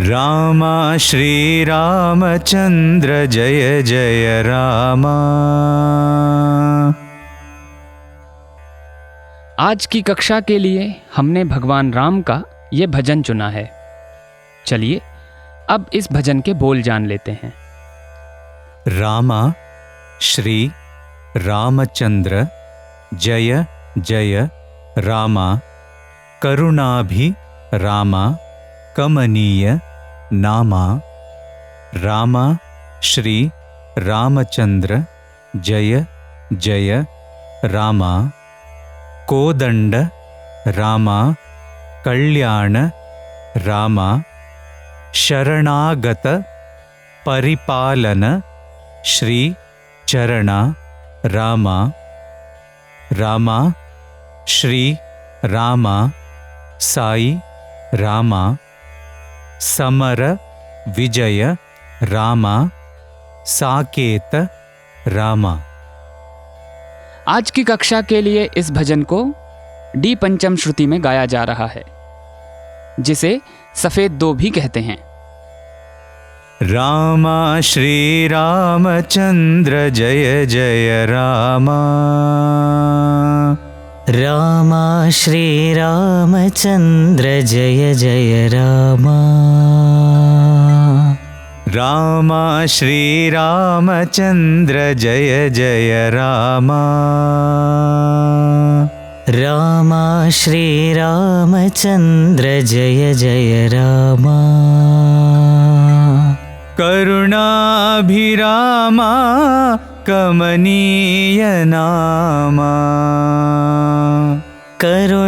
रामा श्रीरामचन्द्र जय जय रामा। आज की कक्षा के लिए हमने भगवान राम का ये भजन चुना है। चलिए अब इस भजन के बोल जान लेते हैं। रामा श्री रामचन्द्र जय जय रामा, करुणाभि रामा कमनीय नामा। रामा श्री रामचन्द्र जय जय रामा, कोदंड रामा कल्याण रामा, शरणागत परिपालन श्री चरण रामा। रामा श्री रामा साई रामा, समर विजय रामा साकेत रामा। आज की कक्षा के लिए इस भजन को डी पंचम श्रुति में गाया जा रहा है, जिसे सफेद दो भी कहते हैं। रामा श्री रामचन्द्र जय जय रामा। रामा श्री रामचन्द्र जय जय रामा। रामा श्री रामचन्द्र जय जय रामा। रामा श्री रामचन्द्र जय जय रामा। करुणाभिरामा कमनीय नामा। करुणाभिरामा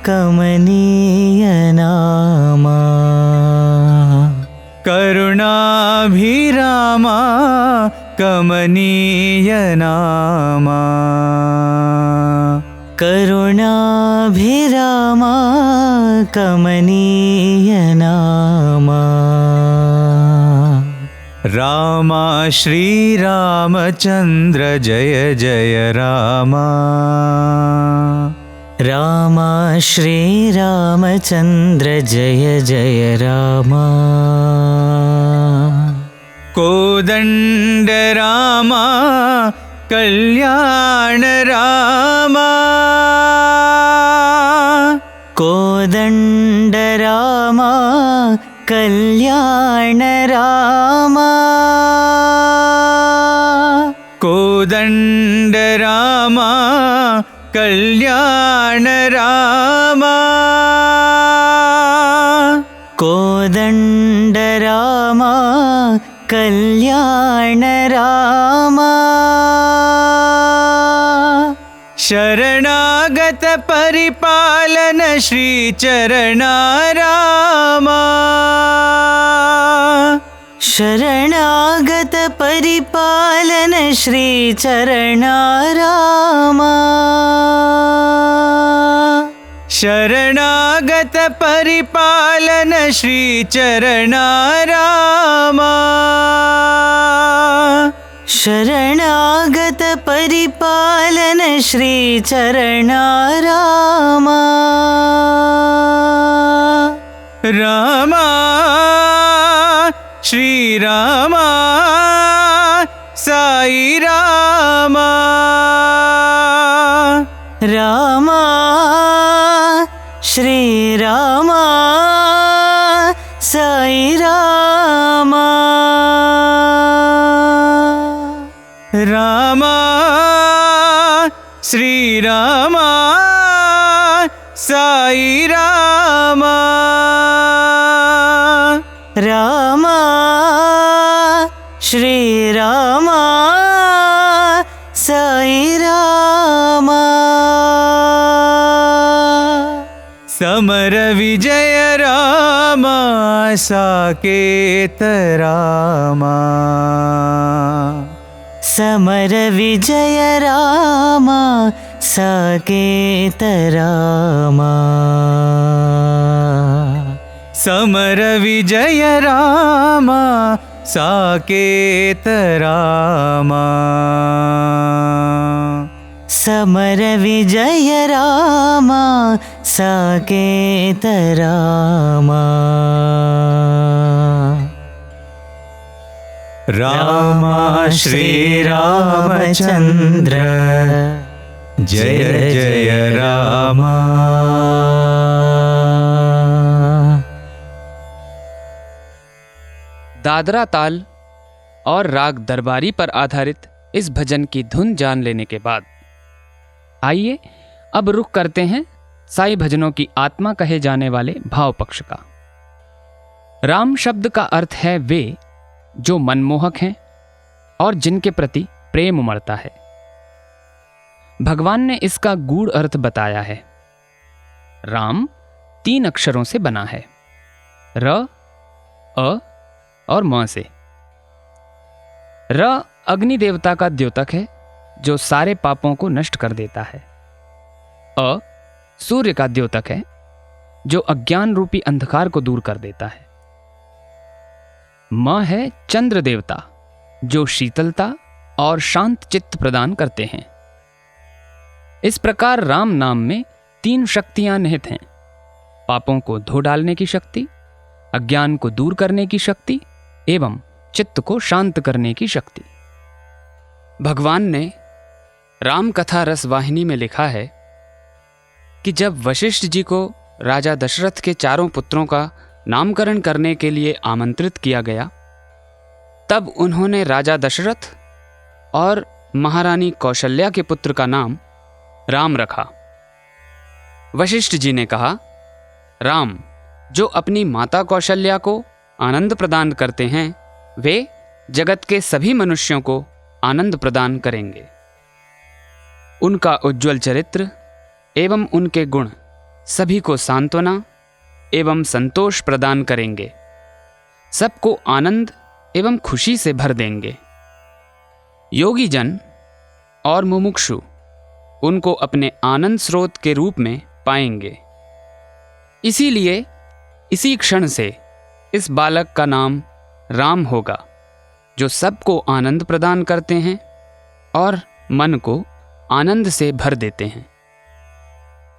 कमनीय नामा। करुणाभिरामा कमनीय नामा। करुणाभिरामा कमनीय नामा। रामा श्री रामचन्द्र जय जय रामा। रामा श्री रामचन्द्र जय जय रामा। कोदंड रामा कल्याण रामा। कोदंड रामा कल्याण रामा। कोदंड रामा कल्याण रामा। कोदंड रामा कल्याण रामा। शरणागत परिपालन श्री चरण रामा। शरणागत परिपालन श्री चरण रामा। शरणागत परिपालन श्री चरण रामा। शरणागत परिपालन श्री चरण रामा। रामा श्री रामा साई रामा। रामा श्री रामा साई रामा। रामा श्री रामा साई रामा। रामा श्री रामा साई रामा। समर विजय रामा साकेत रामा। समर विजय रामा साकेत रामा। समर विजय रामा साकेत रामा। समर विजय रामा साकेत रामा रामा श्रीरामचन्द्र जय जय रामा। दादरा ताल और राग दरबारी पर आधारित इस भजन की धुन जान लेने के बाद आइए अब रुख करते हैं साईं भजनों की आत्मा कहे जाने वाले भाव पक्ष का। राम शब्द का अर्थ है वे जो मनमोहक हैं और जिनके प्रति प्रेम उमड़ता है। भगवान ने इसका गूढ़ अर्थ बताया है। राम 3 अक्षरों से बना है, र, अ और म से। र अग्नि देवता का द्योतक है जो सारे पापों को नष्ट कर देता है। अ सूर्य का द्योतक है जो अज्ञान रूपी अंधकार को दूर कर देता है। म है चंद्र देवता जो शीतलता और शांत चित्त प्रदान करते हैं। इस प्रकार राम नाम में 3 शक्तियां निहित हैं: पापों को धो डालने की शक्ति, अज्ञान को दूर करने की शक्ति एवं चित्त को शांत करने की शक्ति। भगवान ने राम कथा रस वाहिनी में लिखा है कि जब वशिष्ठ जी को राजा दशरथ के 4 पुत्रों का नामकरण करने के लिए आमंत्रित किया गया, तब उन्होंने राजा दशरथ और महारानी कौशल्या के पुत्र का नाम राम रखा। वशिष्ठ जी ने कहा, राम जो अपनी माता कौशल्या को आनंद प्रदान करते हैं, वे जगत के सभी मनुष्यों को आनंद प्रदान करेंगे। उनका उज्ज्वल चरित्र एवं उनके गुण सभी को सांत्वना एवं संतोष प्रदान करेंगे, सबको आनंद एवं खुशी से भर देंगे। योगी जन और मुमुक्षु उनको अपने आनंद स्रोत के रूप में पाएंगे। इसीलिए इसी क्षण से इस बालक का नाम राम होगा, जो सबको आनंद प्रदान करते हैं और मन को आनंद से भर देते हैं।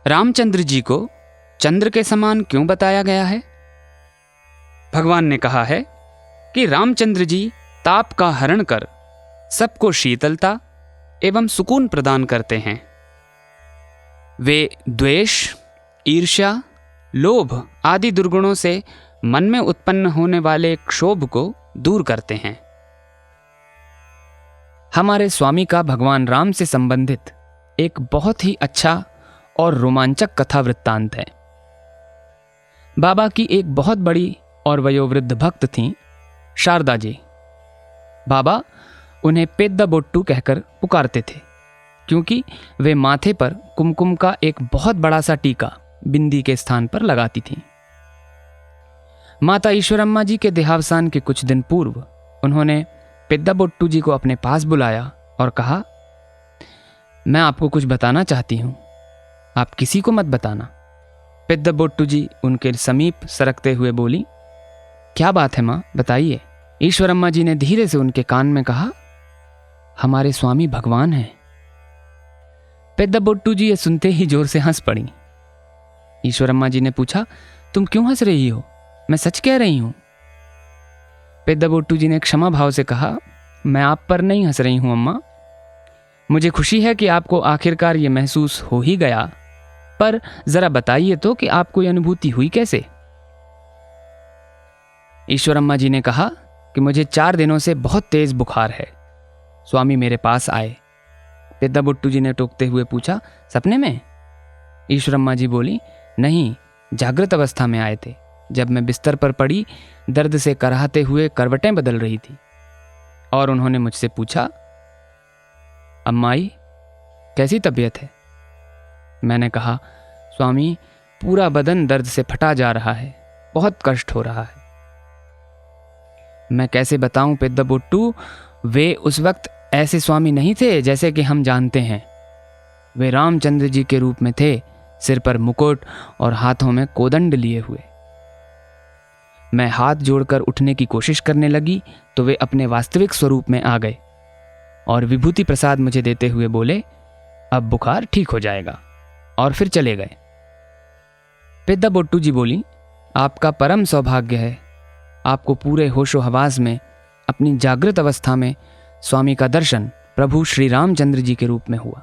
रामचंद्र जी को चंद्र के समान क्यों बताया गया है? भगवान ने कहा है कि रामचंद्र जी ताप का हरण कर सबको शीतलता एवं सुकून प्रदान करते हैं। वे द्वेष, ईर्ष्या, लोभ आदि दुर्गुणों से मन में उत्पन्न होने वाले क्षोभ को दूर करते हैं। हमारे स्वामी का भगवान राम से संबंधित एक बहुत ही अच्छा और रोमांचक कथा वृत्तांत है। बाबा की एक बहुत बड़ी और वयोवृद्ध भक्त थीं शारदा जी। बाबा उन्हें पेद्दा बोट्टू कहकर पुकारते थे, क्योंकि वे माथे पर कुमकुम का एक बहुत बड़ा सा टीका बिंदी के स्थान पर लगाती थीं। माता ईश्वरम्मा जी के देहावसान के कुछ दिन पूर्व उन्होंने पेद्दा बोट्टू जी को अपने पास बुलाया और कहा, मैं आपको कुछ बताना चाहती हूँ, आप किसी को मत बताना। पेद्दा बोट्टू जी उनके समीप सरकते हुए बोली, क्या बात है माँ, बताइए। ईश्वरम्मा जी ने धीरे से उनके कान में कहा, हमारे स्वामी भगवान हैं। पेद्दा बोट्टू जी ये सुनते ही जोर से हंस पड़ी। ईश्वरम्मा जी ने पूछा, तुम क्यों हंस रही हो? मैं सच कह रही हूं। पेद्दा बोट्टू जी ने क्षमा भाव से कहा, मैं आप पर नहीं हंस रही हूं अम्मा, मुझे खुशी है कि आपको आखिरकार ये महसूस हो ही गया, पर जरा बताइए तो कि आपको ये अनुभूति हुई कैसे? ईश्वरम्मा जी ने कहा कि मुझे 4 दिनों से बहुत तेज बुखार है। स्वामी मेरे पास आए। पेद्दा बोट्टू जी ने टोकते हुए पूछा, सपने में? ईश्वरम्मा जी बोली, नहीं, जागृत अवस्था में आए थे। जब मैं बिस्तर पर पड़ी, दर्द से कराहते हुए करवटें बदल रही थी और उन्होंने मुझसे पूछा, अम्माई कैसी तबीयत है? मैंने कहा, स्वामी पूरा बदन दर्द से फटा जा रहा है, बहुत कष्ट हो रहा है। मैं कैसे बताऊं पेद्दा बोट्टू, वे उस वक्त ऐसे स्वामी नहीं थे जैसे कि हम जानते हैं। वे रामचंद्र जी के रूप में थे, सिर पर मुकुट और हाथों में कोदंड लिए हुए। मैं हाथ जोड़कर उठने की कोशिश करने लगी तो वे अपने वास्तविक स्वरूप में आ गए और विभूति प्रसाद मुझे देते हुए बोले, अब बुखार ठीक हो जाएगा, और फिर चले गए। पेद्दा बोट्टू जी बोली, आपका परम सौभाग्य है। आपको पूरे होशो हवास में अपनी जागृत अवस्था में स्वामी का दर्शन प्रभु श्री रामचंद्र जी के रूप में हुआ।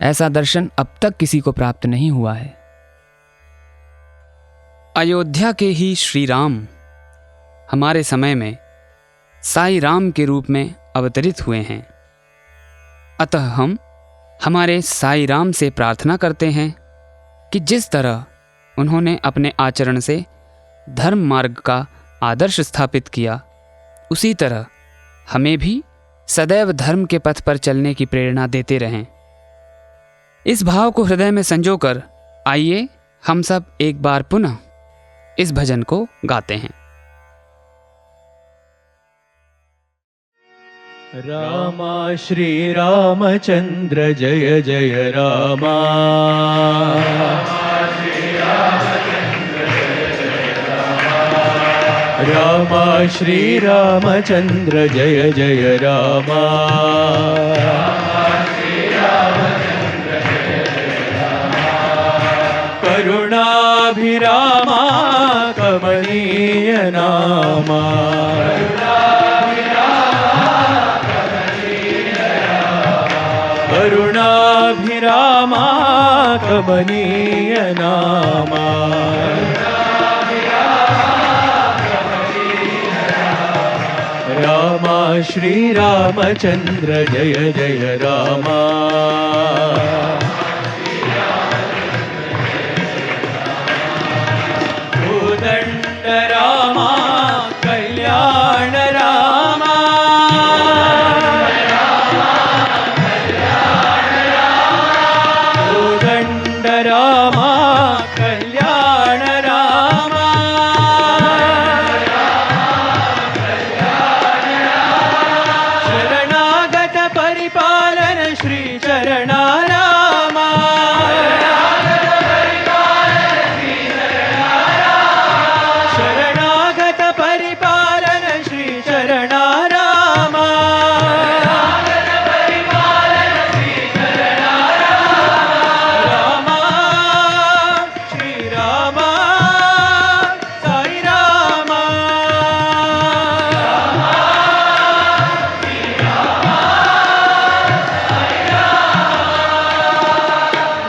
ऐसा दर्शन अब तक किसी को प्राप्त नहीं हुआ है। अयोध्या के ही श्री राम हमारे समय में साई राम के रूप में अवतरित हुए हैं। अतः हम हमारे साई राम से प्रार्थना करते हैं कि जिस तरह उन्होंने अपने आचरण से धर्म मार्ग का आदर्श स्थापित किया, उसी तरह हमें भी सदैव धर्म के पथ पर चलने की प्रेरणा देते रहें। इस भाव को हृदय में संजोकर आइए हम सब एक बार पुनः इस भजन को गाते हैं। रामा श्री रामचंद्र जय जय रामा। रामा श्री रामचंद्र जय जय रामा। करुणाभिरामा कमनीय नामा। करुणाभिरामा कमनीय नामा। रामा श्री रामचंद्र जय जय रामा। कोदंड रामा कल्याण रामा। कोदंड रामा कल्याण रामा। शरणागत परिपालन श्री चरणा रामा। शरणागत परिपालन श्री चरणा रामा। रामा श्री रामा साई रामा।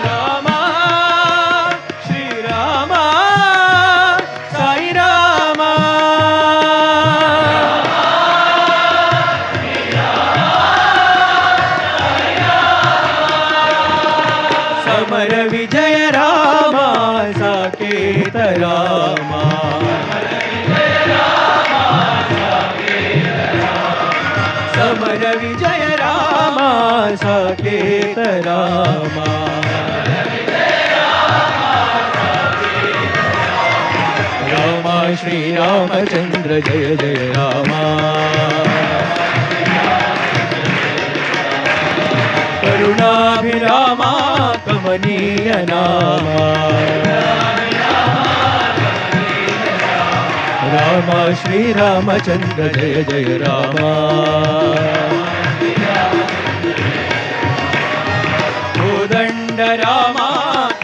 रामा श्री रामा साई रामा। समर विजय रामा साकेत रामा। समर विजय रामा साकेत रामा। रामा श्री रामचंद्र जय जय रामा। करुणाभिरामा कमनीय नामा। रामा श्री रामचंद्र जय जय रामा। कोदंड रामा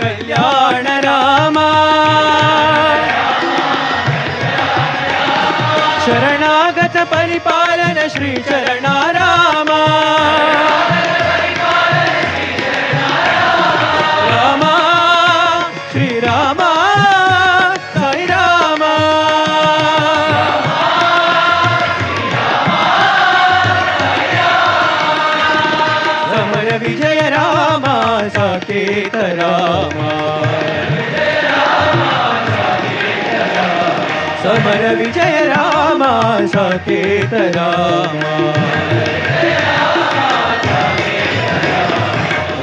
कल्याण रामा। शरणागत परिपालन श्री चरणा रामा। रामा श्री रामा साई रामा। समर विजय रामा साकेत रामा। समर विजय रामा साकेत रामा।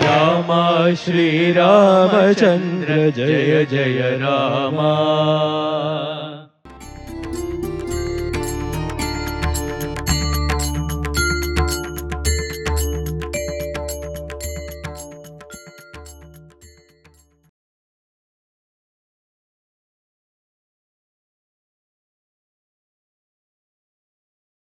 रामा श्री रामचंद्र जय जय रामा।